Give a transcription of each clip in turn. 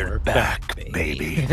We're back, baby.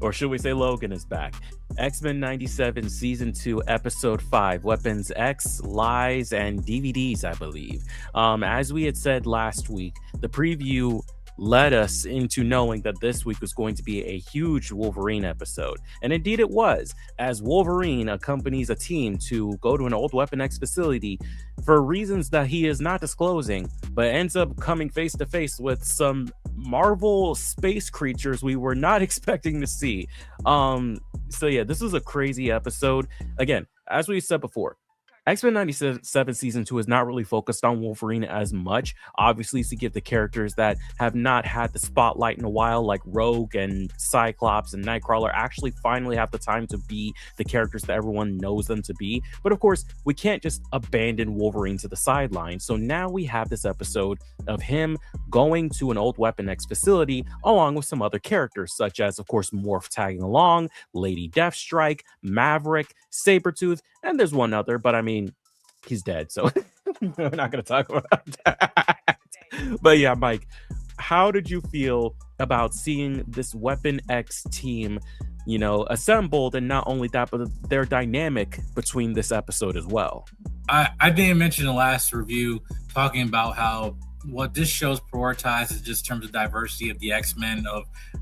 Or should we say Logan is back? X-Men 97 Season 2, Episode 5, Weapons X, Lies, and DVDs, I believe. As we had said last week, the preview led us into knowing that this week was going to be a huge Wolverine episode. And indeed it was, as Wolverine accompanies a team to go to an old Weapon X facility for reasons that he is not disclosing, but ends up coming face to face with some Marvel space creatures we were not expecting to see. So yeah, this is a crazy episode. Again, as we said before, X-Men 97 Season 2 is not really focused on Wolverine as much, obviously to give the characters that have not had the spotlight in a while, like Rogue and Cyclops and Nightcrawler, actually finally have the time to be the characters that everyone knows them to be. But of course, we can't just abandon Wolverine to the sideline. So now we have this episode of him going to an old Weapon X facility along with some other characters, such as, of course, Morph tagging along, Lady Deathstrike, Maverick, Sabretooth, and there's one other, but I mean, he's dead, so we're not going to talk about that. But yeah, Mike, how did you feel about seeing this Weapon X team, assembled, and not only that, but their dynamic between this episode as well? I didn't mention the last review talking about how what this show's prioritized is just in terms of diversity of the X-Men,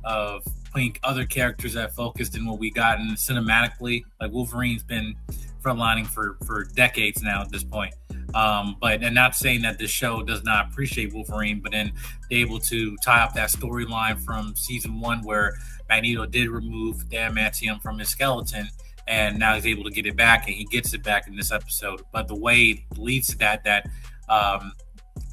of putting other characters that focused in what we got, and cinematically, like Wolverine's been frontlining for decades now at this point. But not saying that this show does not appreciate Wolverine, but then they're able to tie up that storyline from season 1 where Magneto did remove the adamantium from his skeleton, and now he's able to get it back, and he gets it back in this episode. But the way it leads to that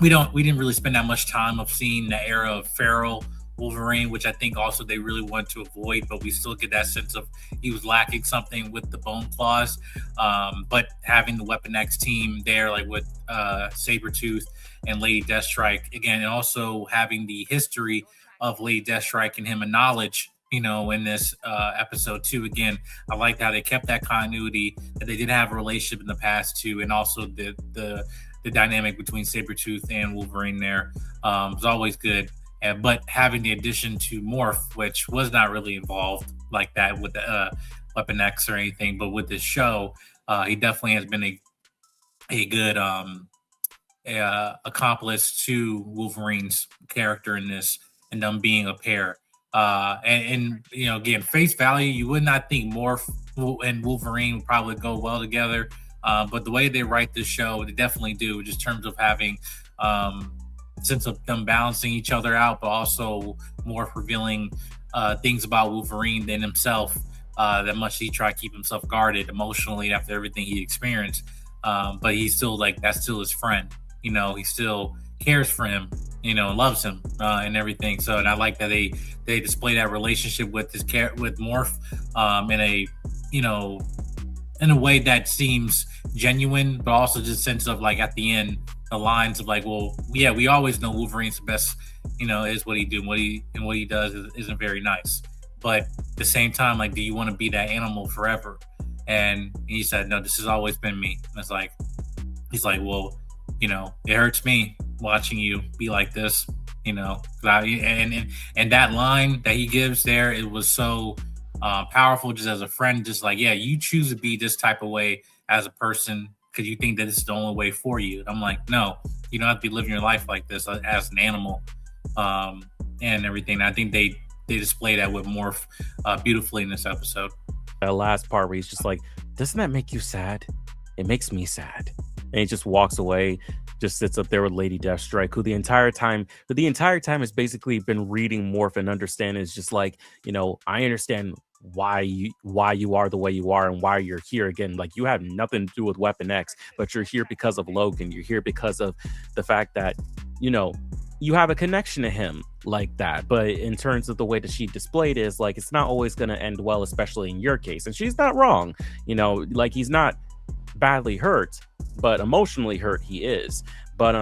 we didn't really spend that much time of seeing the era of feral Wolverine, which I think also they really want to avoid, but we still get that sense of he was lacking something with the bone claws. But having the Weapon X team there, like with Sabretooth and Lady Deathstrike, again, and also having the history of Lady Deathstrike and him and knowledge, in this episode too. Again, I liked how they kept that continuity, that they did have a relationship in the past too, and also the dynamic between Sabretooth and Wolverine there was always good. But having the addition to Morph, which was not really involved like that with the Weapon X or anything, but with this show, he definitely has been a good accomplice to Wolverine's character in this, and them being a pair. And again, face value, you would not think Morph and Wolverine would probably go well together. But the way they write this show, they definitely do, just in terms of having sense of them balancing each other out, but also more revealing things about Wolverine than himself, that much he tried to keep himself guarded emotionally after everything he experienced. But he's still that's still his friend. He still cares for him, and loves him and everything. So, and I like that they display that relationship with with Morph in a way that seems genuine, but also just sense of at the end, the lines of well, yeah, we always know Wolverine's the best, is what he do, what he does isn't very nice. But at the same time, do you want to be that animal forever? And he said, no, this has always been me. And it's he's well, it hurts me watching you be like this, and that line that he gives there, it was so powerful, just as a friend, just yeah, you choose to be this type of way as a person because you think that it's the only way for you. And I'm no, you don't have to be living your life like this as an animal, and everything. I think they display that with Morph beautifully in this episode. That last part where he's just doesn't that make you sad? It makes me sad. And he just walks away, just sits up there with Lady Deathstrike, who the entire time has basically been reading Morph and understanding is just I understand why you are the way you are and why you're here again. You have nothing to do with Weapon X, but you're here because of Logan. You're here because of the fact that, you have a connection to him like that. But in terms of the way that she displayed it, is it's not always going to end well, especially in your case. And she's not wrong. He's not badly hurt, but emotionally hurt he is. But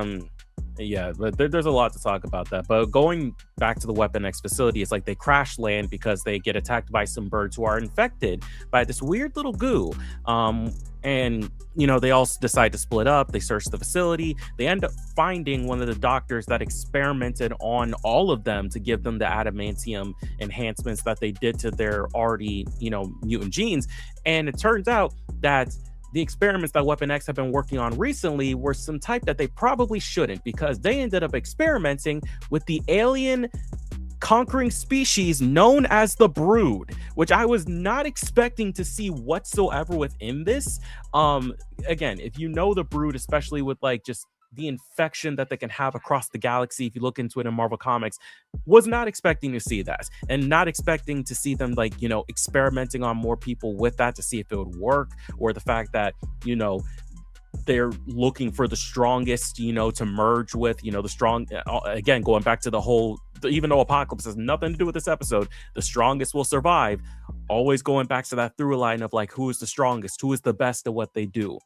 yeah, but there's a lot to talk about that. But going back to the Weapon X facility, it's they crash land because they get attacked by some birds who are infected by this weird little goo. And they all decide to split up. They search the facility. They end up finding one of the doctors that experimented on all of them to give them the adamantium enhancements that they did to their already, mutant genes. And it turns out that the experiments that Weapon X have been working on recently were some type that they probably shouldn't, because they ended up experimenting with the alien conquering species known as the Brood, which I was not expecting to see whatsoever within this. Again, if you know the Brood, especially with like just the infection that they can have across the galaxy, if you look into it in Marvel Comics, was not expecting to see that, and not expecting to see them like, experimenting on more people with that to see if it would work, or the fact that, they're looking for the strongest, to merge with, the strong, again, going back to the whole, even though Apocalypse has nothing to do with this episode, the strongest will survive, always going back to that through line of like, who is the strongest, who is the best at what they do.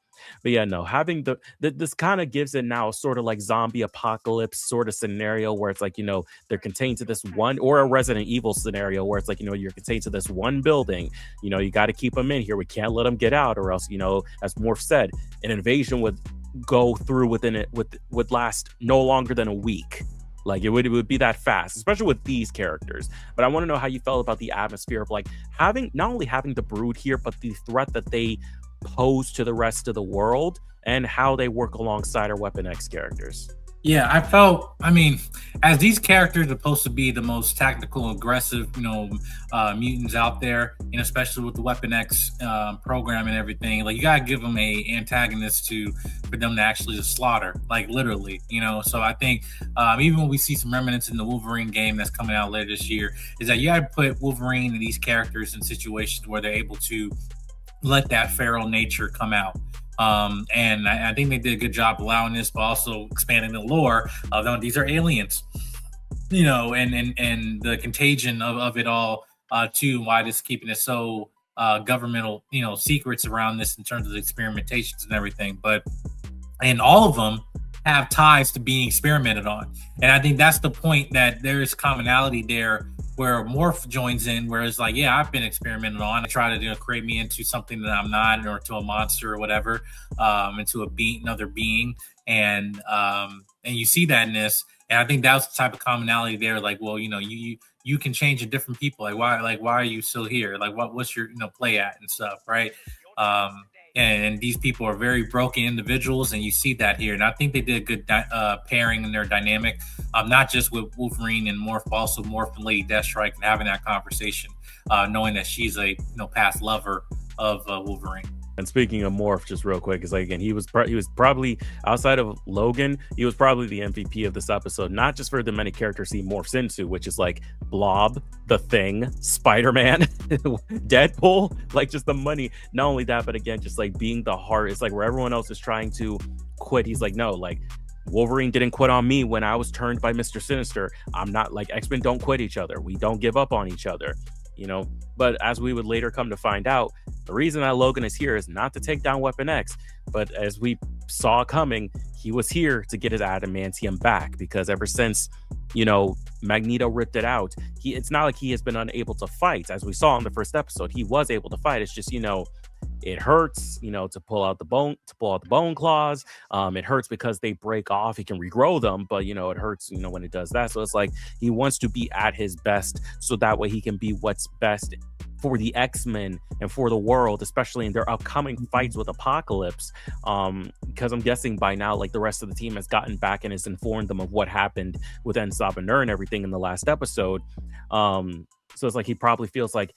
But yeah, no, having this kind of gives it now sort of like zombie apocalypse sort of scenario where it's like, they're contained to this one, or a Resident Evil scenario where it's like, you're contained to this one building, you got to keep them in here. We can't let them get out, or else, as Morph said, an invasion would go through within it would last no longer than a week. Like it would be that fast, especially with these characters. But I want to know how you felt about the atmosphere of like not only having the Brood here, but the threat that they pose to the rest of the world, and how they work alongside our Weapon X characters. Yeah, as these characters are supposed to be the most tactical, aggressive, mutants out there, and especially with the Weapon X program and everything, like you gotta give them a antagonist for them to actually just slaughter, like literally, So I think even when we see some remnants in the Wolverine game that's coming out later this year, is that you gotta put Wolverine and these characters in situations where they're able to let that feral nature come out. And I think they did a good job allowing this, but also expanding the lore of them. These are aliens, and the contagion of it all, too. Why this keeping it so governmental, secrets around this in terms of the experimentations and everything. And all of them have ties to being experimented on. And I think that's the point, that there is commonality there where Morph joins in, where it's like, yeah, I've been experimented on to try to create me into something that I'm not, or to a monster or whatever, into another being. And you see that in this. And I think that was the type of commonality there. Like, well, you can change in different people. Like, why are you still here? Like, what's your, play at and stuff, right? And these people are very broken individuals, and you see that here. And I think they did a good pairing in their dynamic, not just with Wolverine and Morph, but also Morph and Lady Deathstrike, and having that conversation, knowing that she's a past lover of Wolverine. And speaking of Morph, just real quick, is like, again, he was probably, outside of Logan, he was probably the MVP of this episode, not just for the many characters he morphs into, which is like Blob, The Thing, Spider-Man, Deadpool, like just the money. Not only that, but again, just like being the heart. It's like where everyone else is trying to quit, he's like, no, like Wolverine didn't quit on me when I was turned by Mr. Sinister. I'm not, like, X-Men don't quit each other. We don't give up on each other. But as we would later come to find out, the reason that Logan is here is not to take down Weapon X, but as we saw coming, he was here to get his adamantium back, because ever since, Magneto ripped it out, it's not like he has been unable to fight. As we saw in the first episode, he was able to fight. It's just, it hurts, to pull out the bone claws. It hurts because they break off. He can regrow them, but it hurts, when it does that. So it's like he wants to be at his best, so that way he can be what's best for the X-Men and for the world, especially in their upcoming fights with Apocalypse. Because I'm guessing by now, like, the rest of the team has gotten back and has informed them of what happened with Ensab and Nur and everything in the last episode. So it's like he probably feels like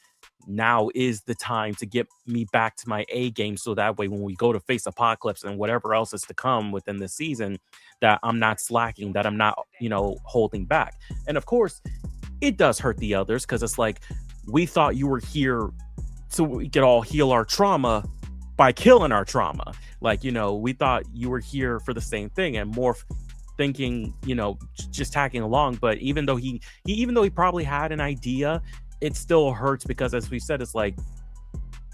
now is the time to get me back to my A game, so that way when we go to face Apocalypse and whatever else is to come within this season, that I'm not slacking, that I'm not, holding back. And of course, it does hurt the others, because it's like, we thought you were here so we could all heal our trauma by killing our trauma. Like, we thought you were here for the same thing. And Morph thinking, just tagging along. But even though he probably had an idea, it still hurts, because as we said, it's like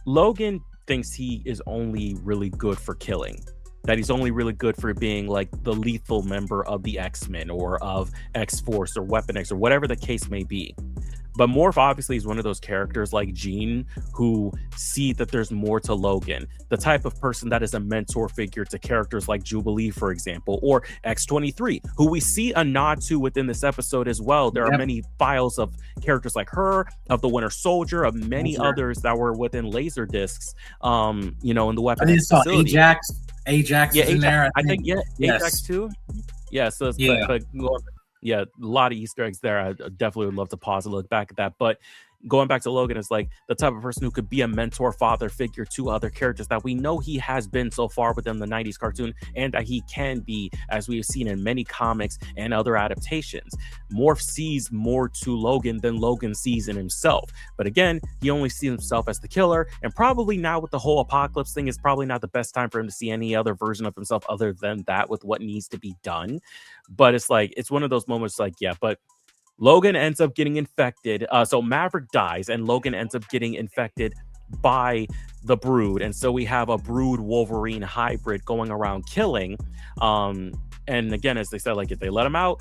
Logan thinks he is only really good for killing, that he's only really good for being like the lethal member of the X-Men or of X-Force or Weapon X or whatever the case may be. But Morph obviously is one of those characters like Jean who see that there's more to Logan, the type of person that is a mentor figure to characters like Jubilee, for example, or X-23, who we see a nod to within this episode as well. There are many files of characters like her, of the Winter Soldier, of many others that were within laser discs, in the weapon facility. Ajax is in there. I think Ajax too. Yeah, so but yeah, a lot of Easter eggs there. I definitely would love to pause and look back at that. But going back to Logan is like the type of person who could be a mentor father figure to other characters that we know he has been so far within the 90s cartoon, and that he can be, as we've seen in many comics and other adaptations. Morph sees more to Logan than Logan sees in himself. But again, he only sees himself as the killer, and probably now with the whole apocalypse thing is probably not the best time for him to see any other version of himself other than that with what needs to be done. But it's like, it's one of those moments like, yeah, but Logan ends up getting infected. So Maverick dies and Logan ends up getting infected by the Brood. And so we have a Brood Wolverine hybrid going around killing. And again, as they said, like if they let him out,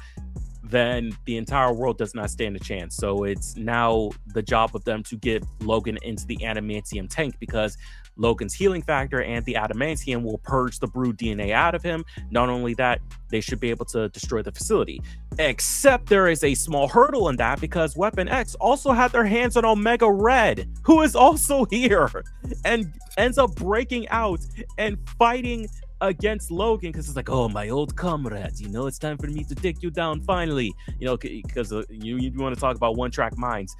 then the entire world does not stand a chance. So it's now the job of them to get Logan into the adamantium tank, because Logan's healing factor and the adamantium will purge the Brood DNA out of him. Not only that, they should be able to destroy the facility. Except there is a small hurdle in that, because Weapon X also had their hands on Omega Red, who is also here and ends up breaking out and fighting against Logan, because it's like, oh, my old comrades, it's time for me to take you down finally, because you want to talk about one-track minds.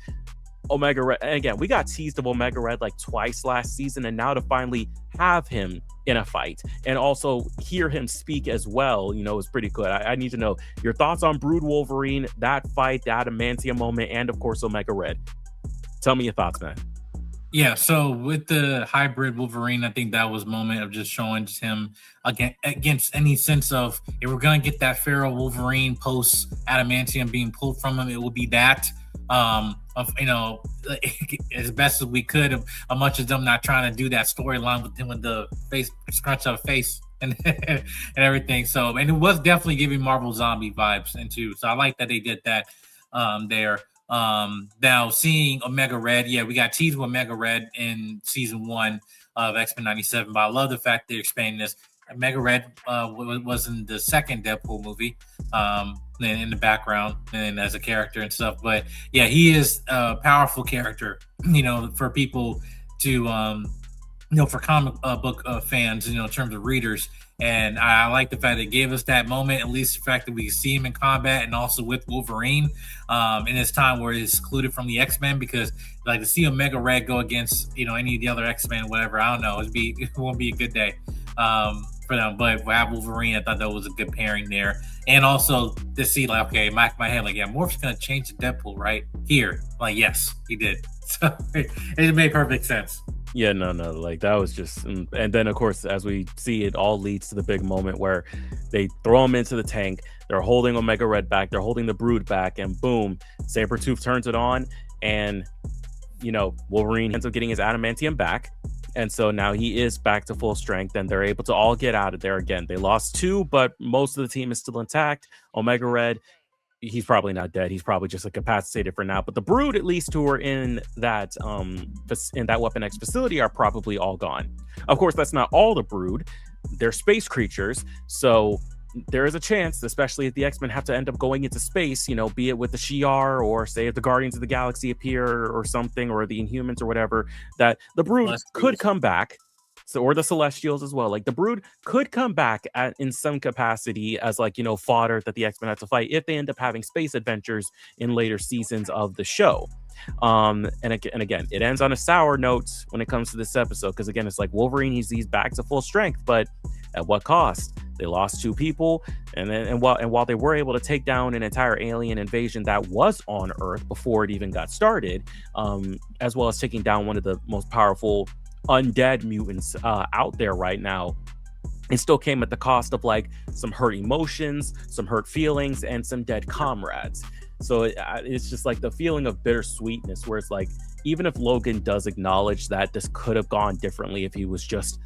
Omega Red, and again, we got teased of Omega Red like twice last season, and now to finally have him in a fight and also hear him speak as well, is pretty good. I need to know your thoughts on Brood Wolverine, that fight, the adamantium moment, and of course Omega Red. Tell me your thoughts, man. Yeah, so with the hybrid Wolverine, I think that was a moment of just showing him against any sense of, if we're going to get that feral Wolverine post adamantium being pulled from him, it will be that. As best as we could, of much of them not trying to do that storyline with him with the face scrunch up face and and everything. So, and it was definitely giving Marvel Zombie vibes into. So I like that they did that there. Now seeing Omega Red, we got teased with Omega Red in season 1 of X-Men 97, but I love the fact they're expanding this. Omega Red was in the second Deadpool movie, in the background and as a character and stuff. But yeah, he is a powerful character, for people to, for comic book fans, in terms of readers. And I like the fact that it gave us that moment, at least the fact that we see him in combat and also with Wolverine in this time where he's excluded from the X-Men, because like to see Omega Red go against, any of the other X-Men, whatever, I don't know, it won't be a good day for them. But for Wolverine, I thought that was a good pairing there. And also to see like, okay, my head, like, yeah, Morph's going to change to Deadpool, right? Here. Like, yes, he did. So it made perfect sense. Yeah, no, like that was just, and then of course, as we see, it all leads to the big moment where they throw him into the tank. They're holding Omega Red back. They're holding the Brood back, and boom, Sabretooth turns it on, and Wolverine ends up getting his adamantium back. And so now he is back to full strength, and they're able to all get out of there again. They lost 2, but most of the team is still intact. Omega Red, he's probably not dead. He's probably just incapacitated for now. But the Brood, at least, who are in that Weapon X facility, are probably all gone. Of course, that's not all the Brood. They're space creatures, so there is a chance, especially if the X-Men have to end up going into space, be it with the Shi'ar, or say if the Guardians of the Galaxy appear or something, or the Inhumans or whatever, that the Brood could come back. So, or the Celestials as well. Like the Brood could come back in some capacity as fodder that the X-Men have to fight if they end up having space adventures in later seasons of the show. And again, it ends on a sour note when it comes to this episode, because again, it's like Wolverine, he's back to full strength, but at what cost? They lost 2 people, and while they were able to take down an entire alien invasion that was on Earth before it even got started, as well as taking down one of the most powerful undead mutants out there right now, it still came at the cost of like some hurt emotions, some hurt feelings, and some dead comrades. So it's just like the feeling of bittersweetness, where it's like, even if Logan does acknowledge that this could have gone differently if he was just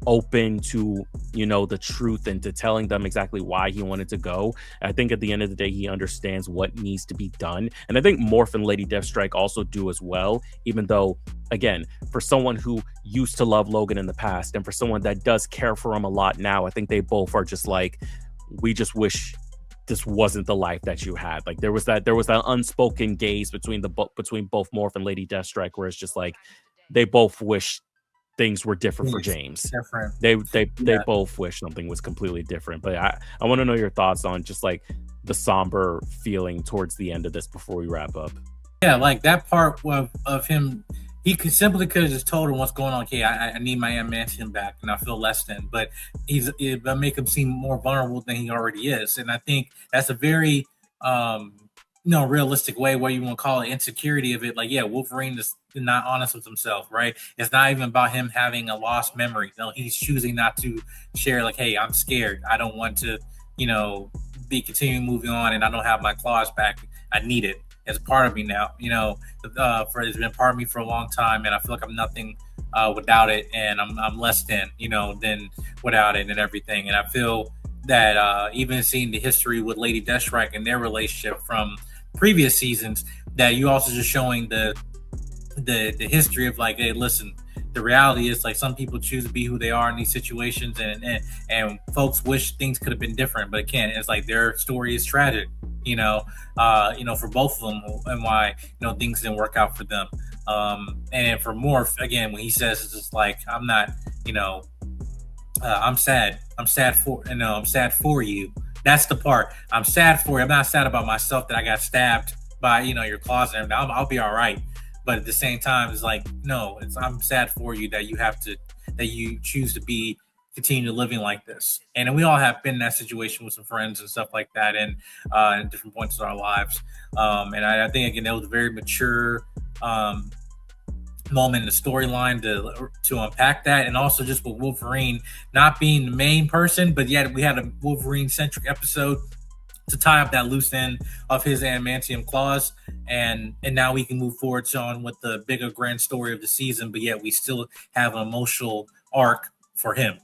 open to, the truth and to telling them exactly why he wanted to go. I think at the end of the day, he understands what needs to be done. And I think Morph and Lady Deathstrike also do as well, even though, again, for someone who used to love Logan in the past and for someone that does care for him a lot now, I think they both are just like, we just wish this wasn't the life that you had. Like there was that unspoken gaze between both Morph and Lady Deathstrike, where it's just like they both wish things were different for James. Different. They both wish something was completely different. But I want to know your thoughts on just like the somber feeling towards the end of this before we wrap up. Yeah, like that part of him, he could have just told him what's going on. Okay, I need my adamantium back, and I feel less than. But it make him seem more vulnerable than he already is, and I think that's a very realistic way, what you want to call it, insecurity of it. Like, yeah, Wolverine is not honest with himself, right? It's not even about him having a lost memory. No, he's choosing not to share. Like, hey, I'm scared. I don't want to, be continuing moving on, and I don't have my claws back. I need it as part of me now. It's been part of me for a long time, and I feel like I'm nothing without it, and I'm less than without it and everything. And I feel that even seeing the history with Lady Deathstrike and their relationship from previous seasons, that you also just showing the history of like, hey, listen, the reality is like some people choose to be who they are in these situations, and folks wish things could have been different, but it can't. It's like their story is tragic, for both of them, and why things didn't work out for them. And for Morph, again, when he says it's just like, I'm not, I'm sad. I'm sad for you. That's the part. I'm sad for you. I'm not sad about myself that I got stabbed by, your claws and everything. I'll be all right. But at the same time, it's like, no, I'm sad for you that you choose to continue living like this. And we all have been in that situation with some friends and stuff like that, and at different points in our lives. And I think, again, that was a very mature moment in the storyline to unpack that. And also just with Wolverine not being the main person, but yet we had a Wolverine-centric episode to tie up that loose end of his adamantium claws, and now we can move forward on with the bigger grand story of the season, but yet we still have an emotional arc for him.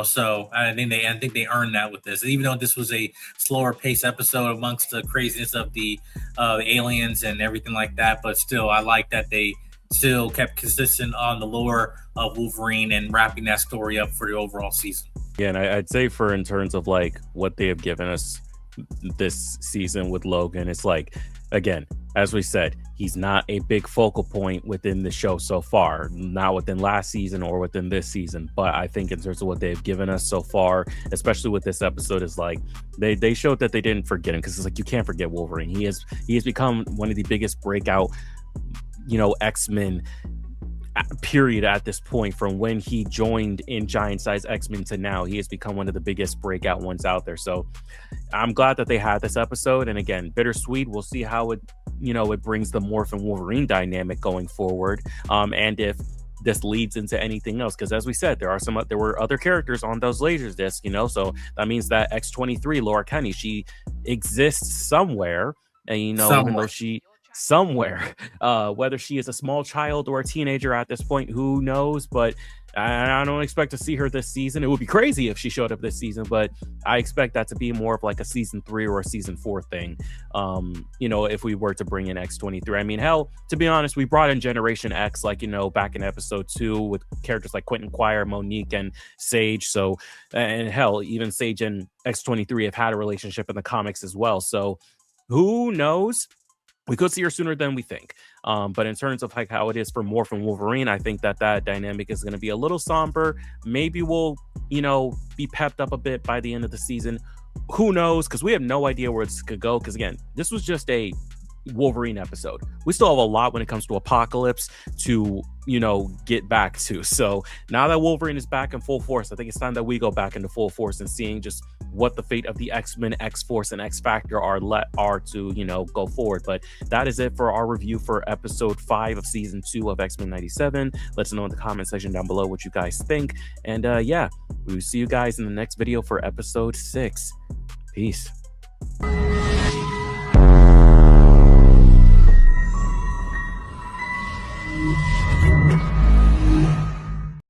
So I think they earned that with this, even though this was a slower pace episode amongst the craziness of the aliens and everything like that. But still, I like that they still kept consistent on the lore of Wolverine and wrapping that story up for the overall season. Yeah, and I'd say in terms of like what they have given us this season with Logan, it's like, again, as we said, he's not a big focal point within the show so far, not within last season or within this season. But I think in terms of what they've given us so far, especially with this episode, is like they showed that they didn't forget him, because it's like, you can't forget Wolverine. He has become one of the biggest breakout X-Men period at this point. From when he joined in Giant Size X-Men to now, he has become one of the biggest breakout ones out there. So I'm glad that they had this episode, and again, bittersweet. We'll see how it brings the Morph and Wolverine dynamic going forward, and if this leads into anything else, because as we said, there were other characters on those Laserdiscs, so that means that X-23 Laura Kenny, she exists somewhere, and even though she somewhere, whether she is a small child or a teenager at this point, who knows? But I don't expect to see her this season. It would be crazy if she showed up this season, but I expect that to be more of like a season 3 or a season 4 thing. If we were to bring in X-23, I mean, hell, to be honest, we brought in Generation X, like, back in episode 2 with characters like Quentin Quire, Monique, and Sage. So, and hell, even Sage and X-23 have had a relationship in the comics as well. So who knows? We could see her sooner than we think. But in terms of like how it is for Morph and Wolverine, I think that dynamic is going to be a little somber. Maybe we'll, be pepped up a bit by the end of the season. Who knows? Because we have no idea where this could go. Because again, this was just a Wolverine episode. We still have a lot when it comes to Apocalypse to, get back to. So now that Wolverine is back in full force, I think it's time that we go back into full force and seeing just what the fate of the X-Men, X-Force, and X-Factor are to, go forward. But that is it for our review for episode 5 of season 2 of X-Men 97. Let us know in the comment section down below what you guys think. And we'll see you guys in the next video for episode 6. Peace.